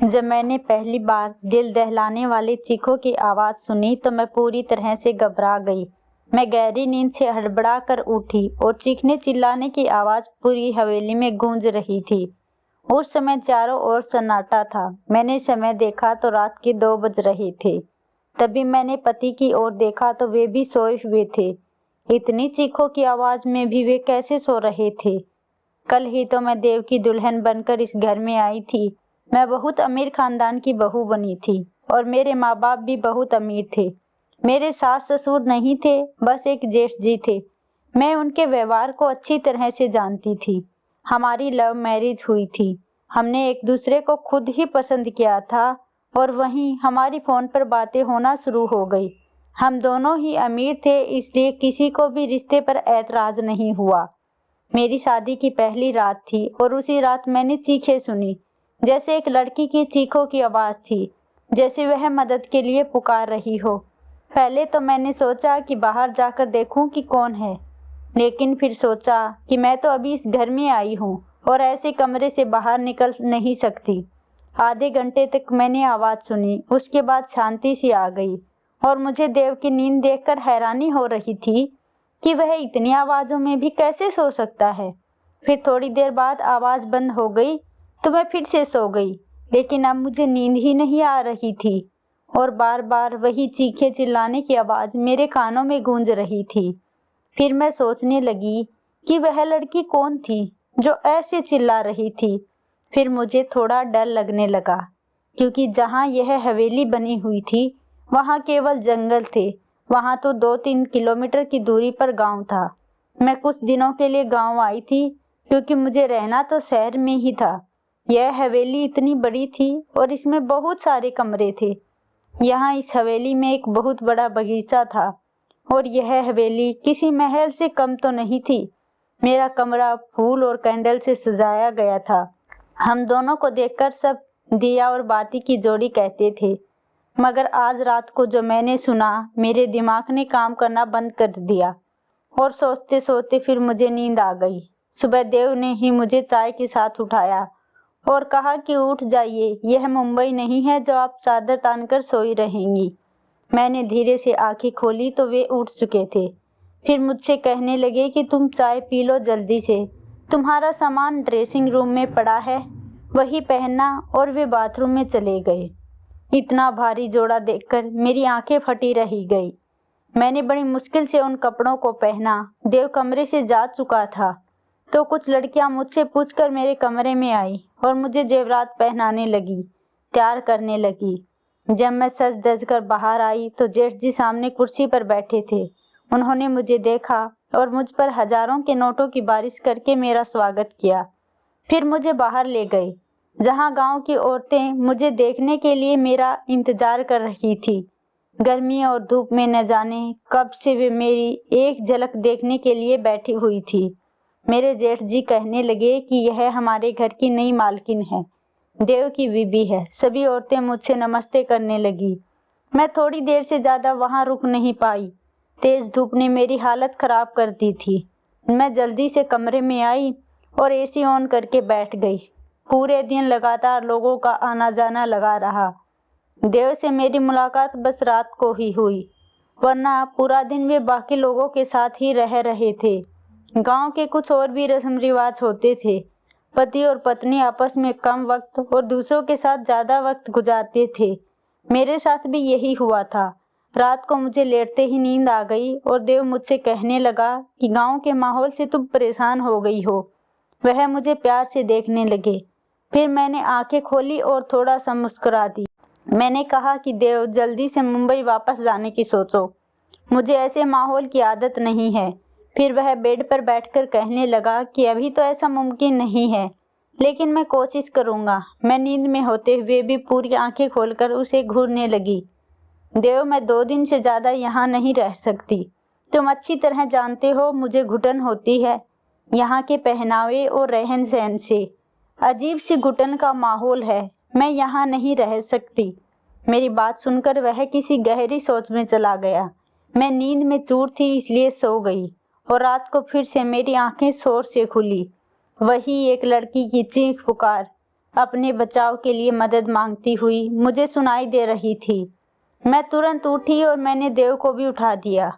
जब मैंने पहली बार दिल दहलाने वाली चीखों की आवाज़ सुनी तो मैं पूरी तरह से घबरा गई। मैं गहरी नींद से हड़बड़ा कर उठी और चीखने चिल्लाने की आवाज़ पूरी हवेली में गूंज रही थी। उस समय चारों ओर सन्नाटा था। मैंने समय देखा तो रात के 2 बज रहे थे। तभी मैंने पति की ओर देखा तो वे भी सोए हुए थे। इतनी चीखों की आवाज़ में भी वे कैसे सो रहे थे? कल ही तो मैं देव की दुल्हन बनकर इस घर में आई थी। मैं बहुत अमीर खानदान की बहू बनी थी और मेरे माँ बाप भी बहुत अमीर थे। मेरे सास ससुर नहीं थे, बस एक जेठ जी थे। मैं उनके व्यवहार को अच्छी तरह से जानती थी। हमारी लव मैरिज हुई थी। हमने एक दूसरे को खुद ही पसंद किया था और वहीं हमारी फ़ोन पर बातें होना शुरू हो गई। हम दोनों ही अमीर थे, इसलिए किसी को भी रिश्ते पर ऐतराज़ नहीं हुआ। मेरी शादी की पहली रात थी और उसी रात मैंने चीखें सुनी, जैसे एक लड़की की चीखों की आवाज़ थी, जैसे वह मदद के लिए पुकार रही हो। पहले तो मैंने सोचा कि बाहर जाकर देखूं कि कौन है, लेकिन फिर सोचा कि मैं तो अभी इस घर में आई हूं और ऐसे कमरे से बाहर निकल नहीं सकती। आधे घंटे तक मैंने आवाज़ सुनी, उसके बाद शांति सी आ गई और मुझे देव की नींद देखकर हैरानी हो रही थी कि वह इतनी आवाज़ों में भी कैसे सो सकता है। फिर थोड़ी देर बाद आवाज़ बंद हो गई तो मैं फिर से सो गई, लेकिन अब मुझे नींद ही नहीं आ रही थी और बार बार वही चीखे चिल्लाने की आवाज़ मेरे कानों में गूंज रही थी। फिर मैं सोचने लगी कि वह लड़की कौन थी जो ऐसे चिल्ला रही थी। फिर मुझे थोड़ा डर लगने लगा, क्योंकि जहाँ यह हवेली बनी हुई थी वहाँ केवल जंगल थे। वहाँ तो 2-3 किलोमीटर की दूरी पर गांव था। मैं कुछ दिनों के लिए गांव आई थी, क्योंकि मुझे रहना तो शहर में ही था। यह हवेली इतनी बड़ी थी और इसमें बहुत सारे कमरे थे। यहाँ इस हवेली में एक बहुत बड़ा बगीचा था और यह हवेली किसी महल से कम तो नहीं थी। मेरा कमरा फूल और कैंडल से सजाया गया था। हम दोनों को देखकर सब दिया और बाती की जोड़ी कहते थे, मगर आज रात को जो मैंने सुना, मेरे दिमाग ने काम करना बंद कर दिया और सोचते सोचते फिर मुझे नींद आ गई। सुबह देव ने ही मुझे चाय के साथ उठाया और कहा कि उठ जाइए, यह मुंबई नहीं है जो आप चादर तानकर सोई रहेंगी। मैंने धीरे से आंखें खोली तो वे उठ चुके थे। फिर मुझसे कहने लगे कि तुम चाय पी लो जल्दी से, तुम्हारा सामान ड्रेसिंग रूम में पड़ा है, वही पहनना, और वे बाथरूम में चले गए। इतना भारी जोड़ा देखकर मेरी आंखें फटी रही गई। मैंने बड़ी मुश्किल से उन कपड़ों को पहना। देव कमरे से जा चुका था तो कुछ लड़कियां मुझसे पूछकर मेरे कमरे में आई और मुझे जेवरात पहनाने लगी, तैयार करने लगी। जब मैं सज धज कर बाहर आई तो जेठ जी सामने कुर्सी पर बैठे थे। उन्होंने मुझे देखा और मुझ पर हजारों के नोटों की बारिश करके मेरा स्वागत किया। फिर मुझे बाहर ले गए, जहां गांव की औरतें मुझे देखने के लिए मेरा इंतजार कर रही थी। गर्मी और धूप में न जाने कब से वे मेरी एक झलक देखने के लिए बैठी हुई थी। मेरे जेठ जी कहने लगे कि यह हमारे घर की नई मालकिन है, देव की बीबी है। सभी औरतें मुझसे नमस्ते करने लगी। मैं थोड़ी देर से ज्यादा वहां रुक नहीं पाई। तेज धूप ने मेरी हालत खराब कर दी थी। मैं जल्दी से कमरे में आई और एसी ऑन करके बैठ गई। पूरे दिन लगातार लोगों का आना जाना लगा रहा। देव से मेरी मुलाकात बस रात को ही हुई, वरना पूरा दिन वे बाकी लोगों के साथ ही रह रहे थे। गांव के कुछ और भी रस्म रिवाज होते थे। पति और पत्नी आपस में कम वक्त और दूसरों के साथ ज्यादा वक्त गुजारते थे। मेरे साथ भी यही हुआ था। रात को मुझे लेटते ही नींद आ गई और देव मुझसे कहने लगा कि गांव के माहौल से तुम परेशान हो गई हो। वह मुझे प्यार से देखने लगे। फिर मैंने आंखें खोली और थोड़ा सा मुस्कुरा दी। मैंने कहा कि देव, जल्दी से मुंबई वापस जाने की सोचो, मुझे ऐसे माहौल की आदत नहीं है। फिर वह बेड पर बैठकर कहने लगा कि अभी तो ऐसा मुमकिन नहीं है, लेकिन मैं कोशिश करूंगा। मैं नींद में होते हुए भी पूरी आंखें खोलकर उसे घूरने लगी। देव, मैं 2 दिन से ज्यादा यहाँ नहीं रह सकती। तुम अच्छी तरह जानते हो मुझे घुटन होती है यहाँ के पहनावे और रहन सहन से। अजीब सी घुटन का माहौल है, मैं यहाँ नहीं रह सकती। मेरी बात सुनकर वह किसी गहरी सोच में चला गया। मैं नींद में चूर थी, इसलिए सो गई और रात को फिर से मेरी आंखें शोर से खुली। वही एक लड़की की चीख पुकार, अपने बचाव के लिए मदद मांगती हुई मुझे सुनाई दे रही थी। मैं तुरंत उठी और मैंने देव को भी उठा दिया।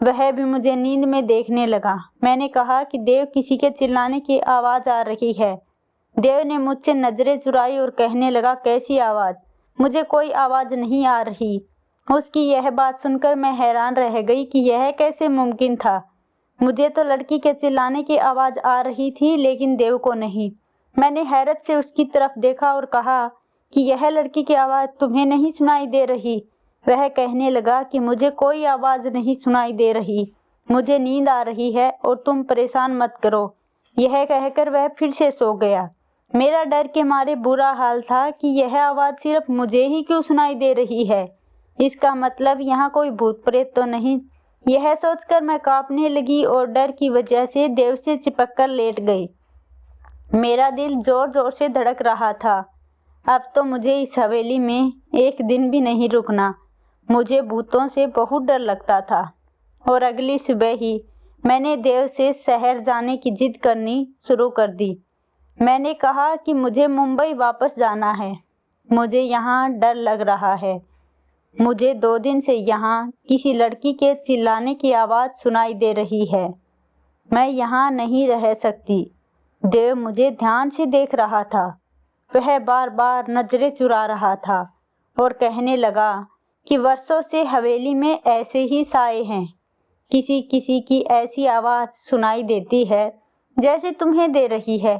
वह भी मुझे नींद में देखने लगा। मैंने कहा कि देव, किसी के चिल्लाने की आवाज़ आ रही है। देव ने मुझसे नजरें चुराई और कहने लगा, कैसी आवाज़? मुझे कोई आवाज़ नहीं आ रही। उसकी यह बात सुनकर मैं हैरान रह गई कि यह कैसे मुमकिन था। मुझे तो लड़की के चिल्लाने की आवाज़ आ रही थी, लेकिन देव को नहीं। मैंने हैरत से उसकी तरफ देखा और कहा कि यह लड़की की आवाज़ तुम्हें नहीं सुनाई दे रही? वह कहने लगा कि मुझे कोई आवाज़ नहीं सुनाई दे रही, मुझे नींद आ रही है और तुम परेशान मत करो। यह कहकर वह फिर से सो गया। मेरा डर के मारे बुरा हाल था कि यह आवाज़ सिर्फ मुझे ही क्यों सुनाई दे रही है। इसका मतलब यहाँ कोई भूत प्रेत तो नहीं। यह सोचकर मैं कांपने लगी और डर की वजह से देव से चिपक कर लेट गई। मेरा दिल जोर जोर से धड़क रहा था। अब तो मुझे इस हवेली में एक दिन भी नहीं रुकना। मुझे भूतों से बहुत डर लगता था। और अगली सुबह ही मैंने देव से शहर जाने की जिद करनी शुरू कर दी। मैंने कहा कि मुझे मुंबई वापस जाना है। मुझे यहाँ डर लग रहा है। मुझे 2 दिन से यहाँ किसी लड़की के चिल्लाने की आवाज़ सुनाई दे रही है। मैं यहाँ नहीं रह सकती। देव मुझे ध्यान से देख रहा था। वह बार बार नजरें चुरा रहा था और कहने लगा कि वर्षों से हवेली में ऐसे ही साए हैं। किसी किसी की ऐसी आवाज़ सुनाई देती है जैसे तुम्हें दे रही है।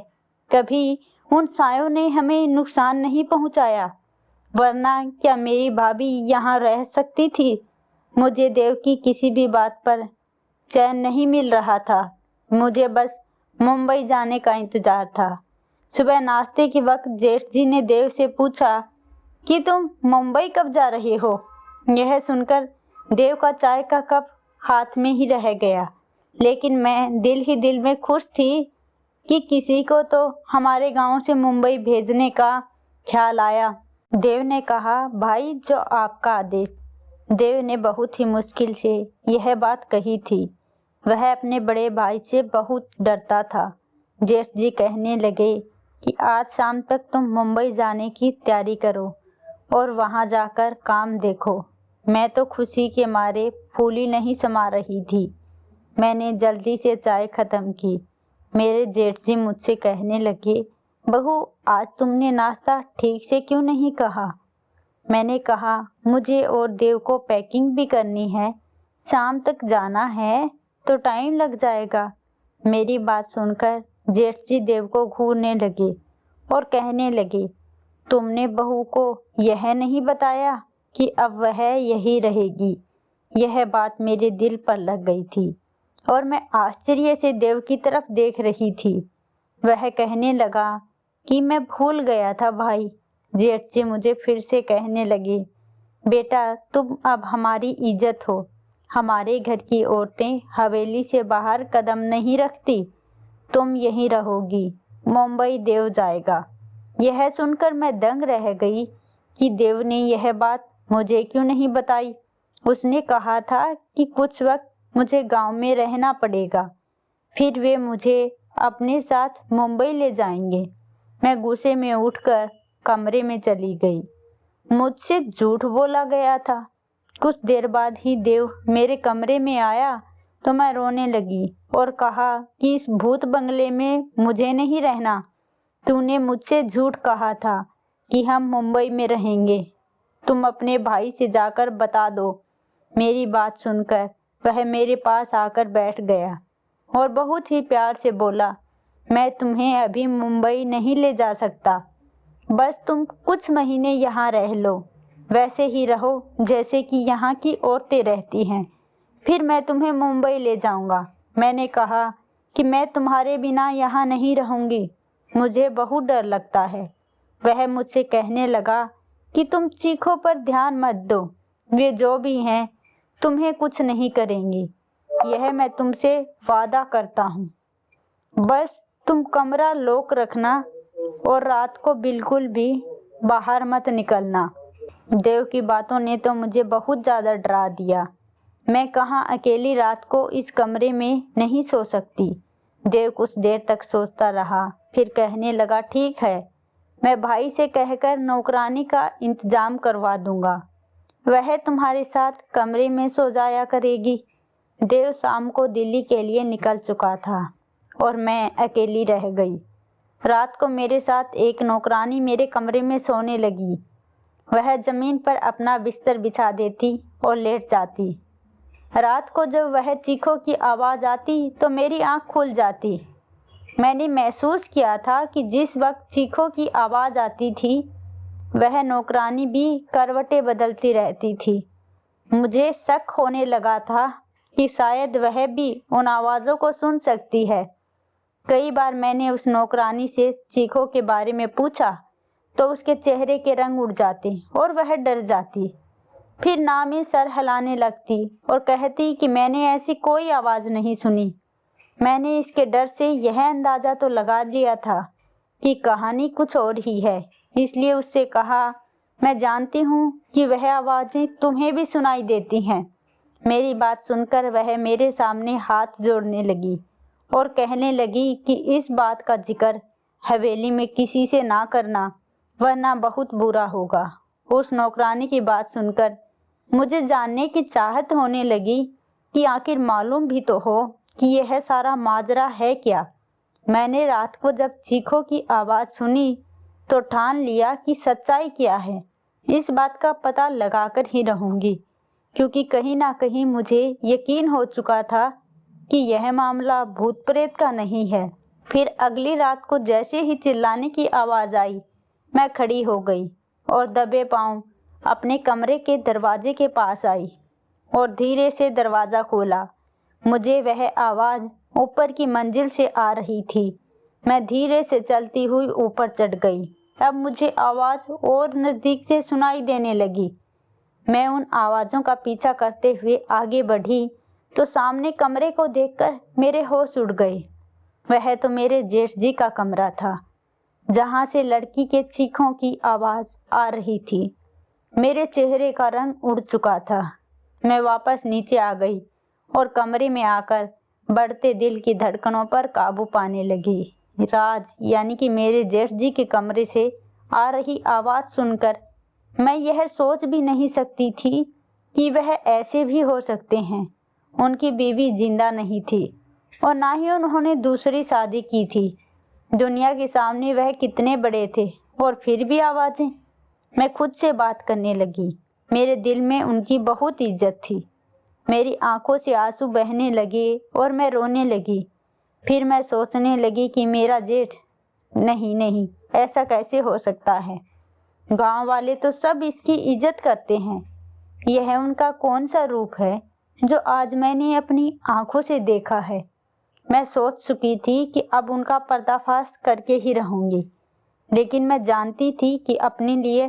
कभी उन सायों ने हमें नुकसान नहीं पहुंचाया, वरना क्या मेरी भाभी यहाँ रह सकती थी? मुझे देव की किसी भी बात पर चैन नहीं मिल रहा था। मुझे बस मुंबई जाने का इंतजार था। सुबह नाश्ते के वक्त जेठ जी ने देव से पूछा कि तुम मुंबई कब जा रहे हो? यह सुनकर देव का चाय का कप हाथ में ही रह गया, लेकिन मैं दिल ही दिल में खुश थी कि किसी को तो हमारे गांव से मुंबई भेजने का ख्याल आया। देव ने कहा, भाई जो आपका आदेश। देव ने बहुत ही मुश्किल से यह बात कही थी। वह अपने बड़े भाई से बहुत डरता था। जेठ जी कहने लगे कि आज शाम तक तुम मुंबई जाने की तैयारी करो और वहां जाकर काम देखो। मैं तो खुशी के मारे फूली नहीं समा रही थी। मैंने जल्दी से चाय खत्म की। मेरे जेठ जी मुझसे कहने लगे, बहू आज तुमने नाश्ता ठीक से क्यों नहीं कहा? मैंने कहा, मुझे और देव को पैकिंग भी करनी है। शाम तक जाना है तो टाइम लग जाएगा। मेरी बात सुनकर जेठ जी देव को घूरने लगे और कहने लगे, तुमने बहू को यह नहीं बताया कि अब वह यही रहेगी। यह बात मेरे दिल पर लग गई थी और मैं आश्चर्य से देव की तरफ देख रही थी। वह कहने लगा कि मैं भूल गया था भाई। जेठ जी मुझे फिर से कहने लगे, बेटा तुम अब हमारी इज्जत हो। हमारे घर की औरतें हवेली से बाहर कदम नहीं रखती। तुम यहीं रहोगी, मुंबई देव जाएगा। यह सुनकर मैं दंग रह गई कि देव ने यह बात मुझे क्यों नहीं बताई। उसने कहा था कि कुछ वक्त मुझे गांव में रहना पड़ेगा, फिर वे मुझे अपने साथ मुंबई ले जाएंगे। मैं गुस्से में उठकर कमरे में चली गई। मुझसे झूठ बोला गया था। कुछ देर बाद ही देव मेरे कमरे में आया तो मैं रोने लगी और कहा कि इस भूत बंगले में मुझे नहीं रहना। तूने मुझसे झूठ कहा था कि हम मुंबई में रहेंगे। तुम अपने भाई से जाकर बता दो। मेरी बात सुनकर वह मेरे पास आकर बैठ गया और बहुत ही प्यार से बोला, मैं तुम्हें अभी मुंबई नहीं ले जा सकता। बस तुम कुछ महीने यहाँ रह लो, वैसे ही रहो जैसे कि यहाँ की औरतें रहती हैं, फिर मैं तुम्हें मुंबई ले जाऊंगा। मैंने कहा कि मैं तुम्हारे बिना यहाँ नहीं रहूंगी, मुझे बहुत डर लगता है। वह मुझसे कहने लगा कि तुम चीखों पर ध्यान मत दो, वे जो भी हैं तुम्हें कुछ नहीं करेंगी, यह मैं तुमसे वादा करता हूँ। बस तुम कमरा लॉक रखना और रात को बिल्कुल भी बाहर मत निकलना। देव की बातों ने तो मुझे बहुत ज़्यादा डरा दिया। मैं कहाँ अकेली रात को इस कमरे में नहीं सो सकती। देव कुछ देर तक सोचता रहा, फिर कहने लगा, ठीक है, मैं भाई से कहकर नौकरानी का इंतजाम करवा दूंगा। वह तुम्हारे साथ कमरे में सो जाया करेगी। देव शाम को दिल्ली के लिए निकल चुका था और मैं अकेली रह गई। रात को मेरे साथ एक नौकरानी मेरे कमरे में सोने लगी। वह जमीन पर अपना बिस्तर बिछा देती और लेट जाती। रात को जब वह चीखों की आवाज़ आती तो मेरी आंख खुल जाती। मैंने महसूस किया था कि जिस वक्त चीखों की आवाज़ आती थी वह नौकरानी भी करवटें बदलती रहती थी। मुझे शक होने लगा था कि शायद वह भी उन आवाज़ों को सुन सकती है। कई बार मैंने उस नौकरानी से चीखों के बारे में पूछा तो उसके चेहरे के रंग उड़ जाते और वह डर जाती। फिर ना में सर हिलाने लगती और कहती कि मैंने ऐसी कोई आवाज़ नहीं सुनी। मैंने इसके डर से यह अंदाजा तो लगा लिया था कि कहानी कुछ और ही है, इसलिए उससे कहा, मैं जानती हूँ कि वह आवाज़ें तुम्हें भी सुनाई देती हैं। मेरी बात सुनकर वह मेरे सामने हाथ जोड़ने लगी और कहने लगी कि इस बात का जिक्र हवेली में किसी से ना करना, वरना बहुत बुरा होगा। उस नौकरानी की बात सुनकर मुझे जानने की चाहत होने लगी कि आखिर मालूम भी तो हो कि यह सारा माजरा है क्या। मैंने रात को जब चीखों की आवाज़ सुनी तो ठान लिया कि सच्चाई क्या है, इस बात का पता लगाकर ही रहूंगी, क्योंकि कहीं ना कहीं मुझे यकीन हो चुका था कि यह मामला भूत प्रेत का नहीं है। फिर अगली रात को जैसे ही चिल्लाने की आवाज़ आई, मैं खड़ी हो गई और दबे पांव अपने कमरे के दरवाजे के पास आई और धीरे से दरवाज़ा खोला। मुझे वह आवाज़ ऊपर की मंजिल से आ रही थी। मैं धीरे से चलती हुई ऊपर चढ़ गई। अब मुझे आवाज़ और नज़दीक से सुनाई देने लगी। मैं उन आवाज़ों का पीछा करते हुए आगे बढ़ी तो सामने कमरे को देखकर मेरे होश उड़ गए। वह तो मेरे जेठ जी का कमरा था, जहाँ से लड़की के चीखों की आवाज़ आ रही थी। मेरे चेहरे का रंग उड़ चुका था। मैं वापस नीचे आ गई और कमरे में आकर बढ़ते दिल की धड़कनों पर काबू पाने लगी। राज यानी कि मेरे जेठ जी के कमरे से आ रही आवाज़ सुनकर मैं यह सोच भी नहीं सकती थी कि वह ऐसे भी हो सकते हैं। उनकी बीवी जिंदा नहीं थी और ना ही उन्होंने दूसरी शादी की थी। दुनिया के सामने वह कितने बड़े थे और फिर भी आवाज़ें। मैं खुद से बात करने लगी। मेरे दिल में उनकी बहुत इज्जत थी। मेरी आंखों से आंसू बहने लगे और मैं रोने लगी। फिर मैं सोचने लगी कि मेरा जेठ, नहीं, ऐसा कैसे हो सकता है। गांव वाले तो सब इसकी इज्जत करते हैं। यह उनका कौन सा रूप है जो आज मैंने अपनी आंखों से देखा है। मैं सोच चुकी थी कि अब उनका पर्दाफाश करके ही रहूंगी, लेकिन मैं जानती थी कि अपने लिए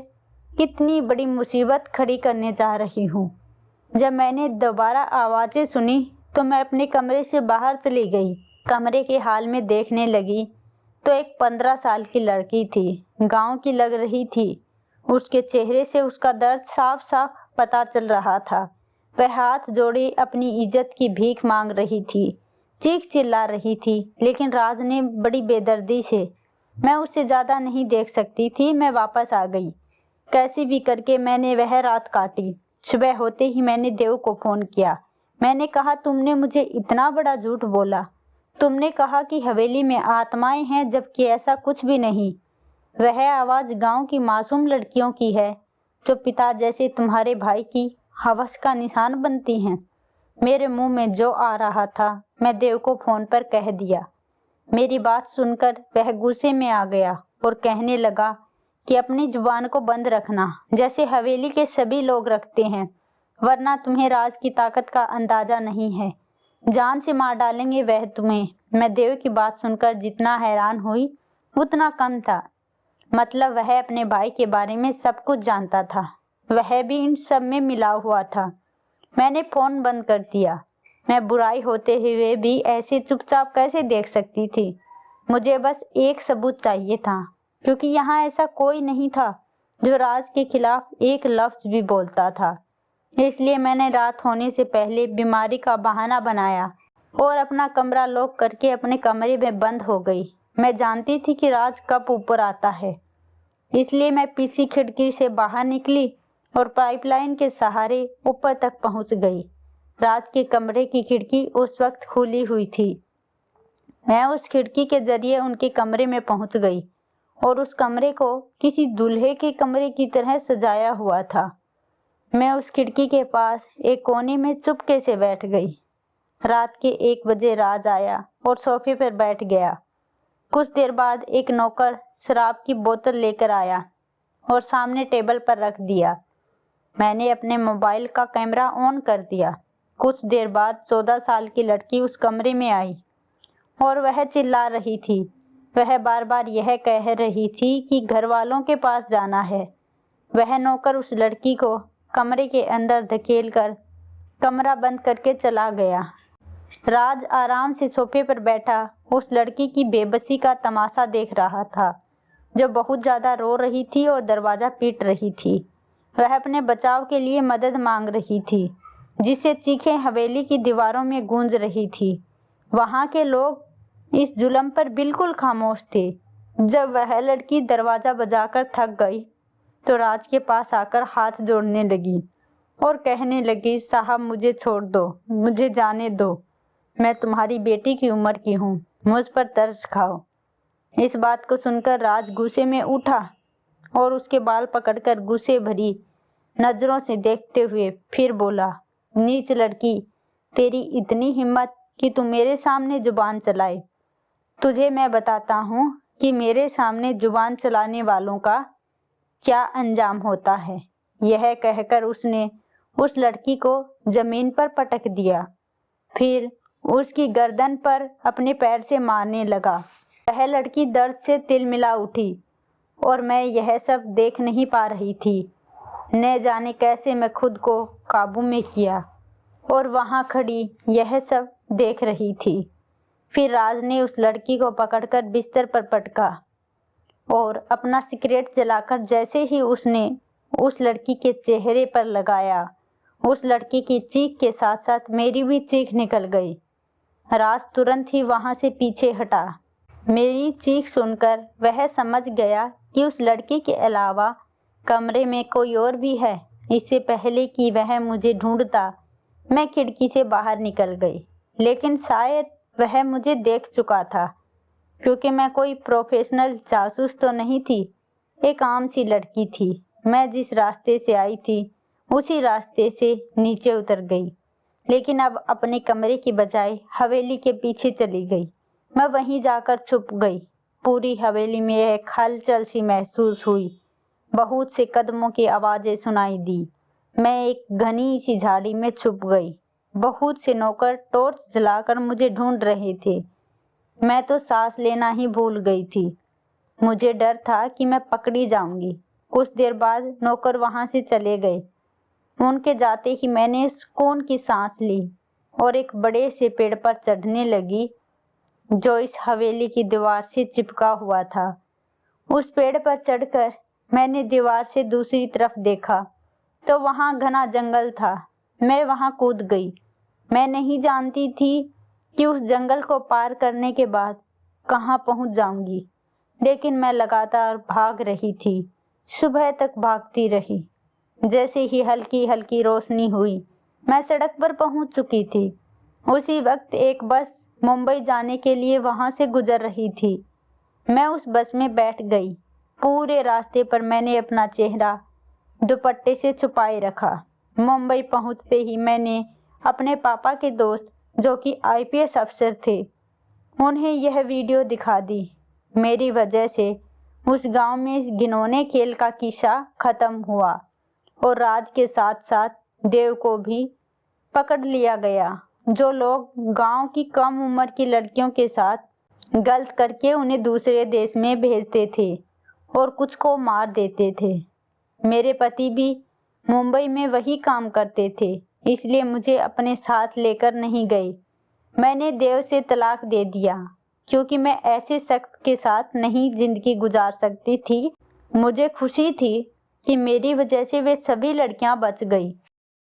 कितनी बड़ी मुसीबत खड़ी करने जा रही हूँ। जब मैंने दोबारा आवाज़ें सुनी तो मैं अपने कमरे से बाहर चली गई। कमरे के हाल में देखने लगी तो एक 15 साल की लड़की थी। गांव की लग रही थी। उसके चेहरे से उसका दर्द साफ साफ पता चल रहा था। वह हाथ जोड़े अपनी इज्जत की भीख मांग रही थी, चीख चिल्ला रही थी, लेकिन राज ने बड़ी बेदर्दी से, मैं उससे ज़्यादा नहीं देख सकती थी। मैं वापस आ गई। कैसी भी करके मैंने वह रात काटी। सुबह होते ही मैंने देव को फ़ोन किया। मैंने कहा, तुमने मुझे इतना बड़ा झूठ बोला। तुमने कहा कि हवेली में आत्माएं हैं, जबकि ऐसा कुछ भी नहीं। वह आवाज़ गांव की मासूम लड़कियों की है जो पिता जैसे तुम्हारे भाई की हवस का निशान बनती हैं। मेरे मुंह में जो आ रहा था मैं देव को फ़ोन पर कह दिया। मेरी बात सुनकर वह गुस्से में आ गया और कहने लगा कि अपनी जुबान को बंद रखना, जैसे हवेली के सभी लोग रखते हैं, वरना तुम्हें राज की ताकत का अंदाजा नहीं है। जान से मार डालेंगे वह तुम्हें। मैं देव की बात सुनकर जितना हैरान हुई उतना कम था। मतलब वह अपने भाई के बारे में सब कुछ जानता था। वह भी इन सब में मिला हुआ था। मैंने फ़ोन बंद कर दिया। मैं बुराई होते हुए भी ऐसे चुपचाप कैसे देख सकती थी। मुझे बस एक सबूत चाहिए था, क्योंकि यहाँ ऐसा कोई नहीं था जो राज के खिलाफ एक लफ्ज भी बोलता था। इसलिए मैंने रात होने से पहले बीमारी का बहाना बनाया और अपना कमरा लॉक करके अपने कमरे में बंद हो गई। मैं जानती थी कि राज कब ऊपर आता है। इसलिए मैं पीछे खिड़की से बाहर निकली और पाइपलाइन के सहारे ऊपर तक पहुंच गई। राज के कमरे की खिड़की उस वक्त खुली हुई थी। मैं उस खिड़की के जरिए उनके कमरे में पहुंच गई और उस कमरे को किसी दूल्हे के कमरे की तरह सजाया हुआ था। मैं उस खिड़की के पास एक कोने में चुपके से बैठ गई। रात के 1 बजे राज आया और सोफे पर बैठ गया। कुछ देर बाद एक नौकर शराब की बोतल लेकर आया और सामने टेबल पर रख दिया। मैंने अपने मोबाइल का कैमरा ऑन कर दिया। कुछ देर बाद 14 साल की लड़की उस कमरे में आई और वह चिल्ला रही थी। वह बार बार यह कह रही थी कि घर वालों के पास जाना है। वह नौकर उस लड़की को कमरे के अंदर धकेलकर कमरा बंद करके चला गया। राज आराम से सोफे पर बैठा उस लड़की की बेबसी का तमाशा देख रहा था, जो बहुत ज्यादा रो रही थी और दरवाजा पीट रही थी। वह अपने बचाव के लिए मदद मांग रही थी, जिससे चीखें हवेली की दीवारों में गूंज रही थी। वहां के लोग इस जुल्म पर बिल्कुल खामोश थे। जब वह लड़की दरवाजा बजाकर थक गई तो राज के पास आकर हाथ जोड़ने लगी और कहने लगी, साहब मुझे छोड़ दो, मुझे जाने दो। मैं तुम्हारी बेटी की उम्र की हूँ, मुझ पर तरस खाओ। इस बात को सुनकर राज गुस्से में उठा और उसके बाल पकड़कर गुस्से भरी नजरों से देखते हुए फिर बोला, नीच लड़की, तेरी इतनी हिम्मत कि तू मेरे सामने जुबान चलाए। तुझे मैं बताता हूँ कि मेरे सामने जुबान चलाने वालों का क्या अंजाम होता है। यह कहकर उसने उस लड़की को जमीन पर पटक दिया, फिर उसकी गर्दन पर अपने पैर से मारने लगा। वह लड़की दर्द से तिलमिला उठी और मैं यह सब देख नहीं पा रही थी। न जाने कैसे मैं खुद को काबू में किया और वहां खड़ी यह सब देख रही थी। फिर राज ने उस लड़की को पकड़कर बिस्तर पर पटका और अपना सिगरेट जलाकर जैसे ही उसने उस लड़की के चेहरे पर लगाया, उस लड़की की चीख के साथ साथ मेरी भी चीख निकल गई। राज तुरंत ही वहां से पीछे हटा। मेरी चीख सुनकर वह समझ गया कि उस लड़की के अलावा कमरे में कोई और भी है। इससे पहले कि वह मुझे ढूंढता, मैं खिड़की से बाहर निकल गई, लेकिन शायद वह मुझे देख चुका था, क्योंकि मैं कोई प्रोफेशनल जासूस तो नहीं थी, एक आम सी लड़की थी। मैं जिस रास्ते से आई थी उसी रास्ते से नीचे उतर गई, लेकिन अब अपने कमरे की बजाय हवेली के पीछे चली गई। मैं वहीं जाकर छुप गई। पूरी हवेली में एक हलचल सी महसूस हुई। बहुत से कदमों की आवाजें सुनाई दी। मैं एक घनी सी झाड़ी में छुप गई। बहुत से नौकर टॉर्च जलाकर मुझे ढूंढ रहे थे। मैं तो सांस लेना ही भूल गई थी। मुझे डर था कि मैं पकड़ी जाऊंगी। कुछ देर बाद नौकर वहां से चले गए। उनके जाते ही मैंने सुकून की सांस ली और एक बड़े से पेड़ पर चढ़ने लगी, जो इस हवेली की दीवार से चिपका हुआ था। उस पेड़ पर चढ़कर मैंने दीवार से दूसरी तरफ देखा तो वहां घना जंगल था। मैं वहां कूद गई। मैं नहीं जानती थी कि उस जंगल को पार करने के बाद कहां पहुंच जाऊंगी, लेकिन मैं लगातार भाग रही थी। सुबह तक भागती रही। जैसे ही हल्की हल्की रोशनी हुई, मैं सड़क पर पहुंच चुकी थी। उसी वक्त एक बस मुंबई जाने के लिए वहां से गुजर रही थी। मैं उस बस में बैठ गई। पूरे रास्ते पर मैंने अपना चेहरा दुपट्टे से छुपाए रखा। मुंबई पहुंचते ही मैंने अपने पापा के दोस्त, जो कि आईपीएस अफसर थे, उन्हें यह वीडियो दिखा दी। मेरी वजह से उस गांव में इस घिनौने खेल का किस्सा खत्म हुआ और राज के साथ साथ देव को भी पकड़ लिया गया। जो लोग गांव की कम उम्र की लड़कियों के साथ गलत करके उन्हें दूसरे देश में भेजते थे और कुछ को मार देते थे। मेरे पति भी मुंबई में वही काम करते थे, इसलिए मुझे अपने साथ लेकर नहीं गए। मैंने देव से तलाक दे दिया, क्योंकि मैं ऐसे शख्स के साथ नहीं जिंदगी गुजार सकती थी। मुझे खुशी थी कि मेरी वजह से वे सभी लड़कियां बच गई।